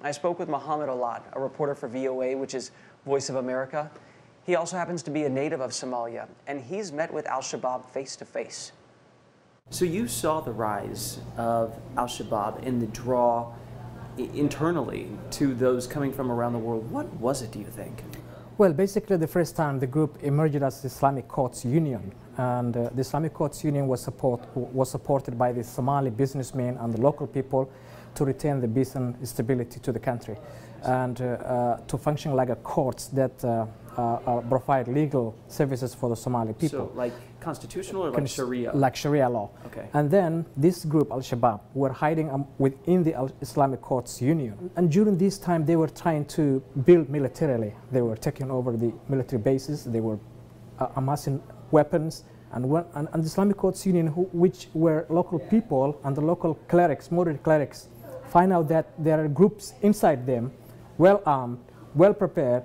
I spoke with Mohamed Olad, a reporter for VOA, which is Voice of America. He also happens to be a native of Somalia, and he's met with Al-Shabab face to face. So you saw the rise of Al-Shabab and the draw internally to those coming from around the world. What was it, do you think? Well, basically the first time the group emerged as the Islamic Courts Union, and the Islamic Courts Union was supported by the Somali businessmen and the local people to retain the peace and stability to the country, and to function like a courts that provide legal services for the Somali people. So like constitutional or like Sharia? Like Sharia law. Okay. And then this group, Al-Shabab, were hiding within the Islamic Courts Union. And during this time, they were trying to build militarily. They were taking over the military bases. They were amassing weapons. And the Islamic Courts Union, which were local people and the local clerics, moderate clerics, find out that there are groups inside them, well armed, well prepared,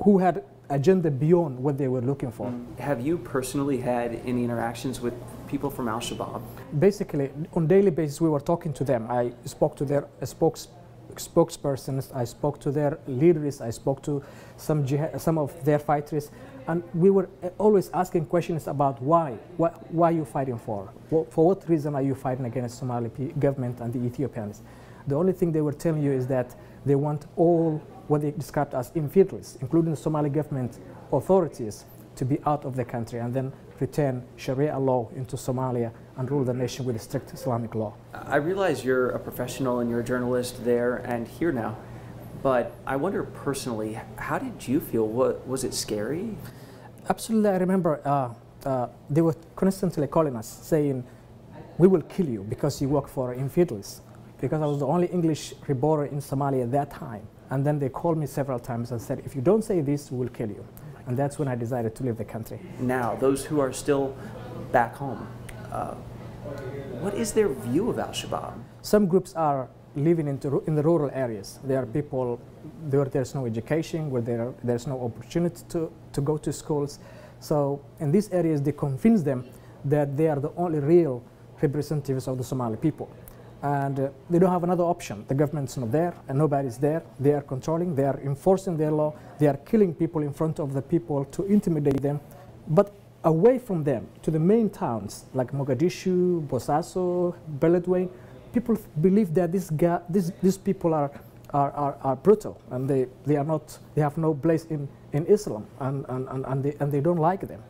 who had agenda beyond what they were looking for. Have you personally had any interactions with people from Al-Shabab? Basically, on a daily basis, we were talking to them. I spoke to their spokespersons, I spoke to their leaders, I spoke to some of their fighters, and we were always asking questions about why are you fighting for? For what reason are you fighting against Somali government and the Ethiopians? The only thing they were telling you is that they want all what they described as infidels, including the Somali government authorities, to be out of the country and then return Sharia law into Somalia and rule the nation with a strict Islamic law. I realize you're a professional and you're a journalist there and here now, but I wonder personally, how did you feel? Was it scary? Absolutely. I remember they were constantly calling us saying, we will kill you because you work for infidels, because I was the only English reporter in Somalia at that time. And then they called me several times and said, if you don't say this, we'll kill you. And that's when I decided to leave the country. Now, those who are still back home, what is their view of Al-Shabab? Some groups are living in the rural areas. There are people where there's no education, where there's no opportunity to go to schools. So in these areas, they convince them that they are the only real representatives of the Somali people. And they don't have another option. The government's not there, and nobody's there. They are controlling, they are enforcing their law, they are killing people in front of the people to intimidate them. But away from them, to the main towns like Mogadishu, Bosaso, Beledweyne, people believe that these people are brutal, and they have no place in Islam, and they don't like them.